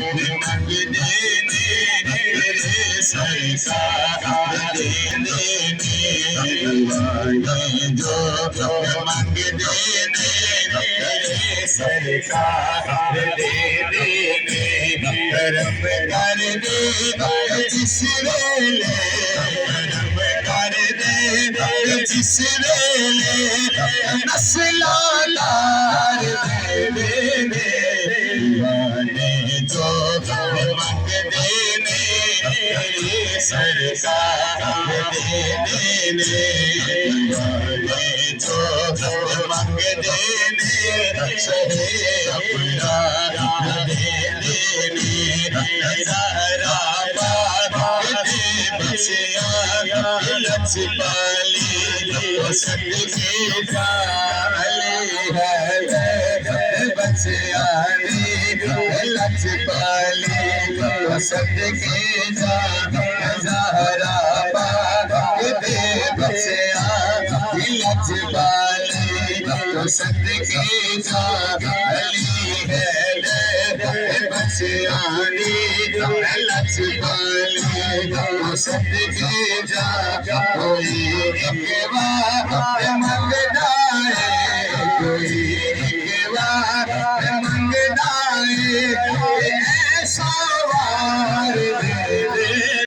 منگ دینے تیرے سرکار دینے والے جو منگ دینے تیرے سرکار دینے کرم کر دے جس ویلے کرم کر دے جس ویلے نسلالار دے دیوانے جو منگ دینے تیری سرکار دے دیوانے جو منگ دینے شہے اپنا دے زہرا پاک دے بچیاں لچ پالی صدقے جالی ہے بچیاں لچ پالی صدقے زہرا پاک دے بچیاں لچ پالی صدقے جالی ہے بچیانی لچ پالی صدقے جا کوئی ایک بار منگتا ہے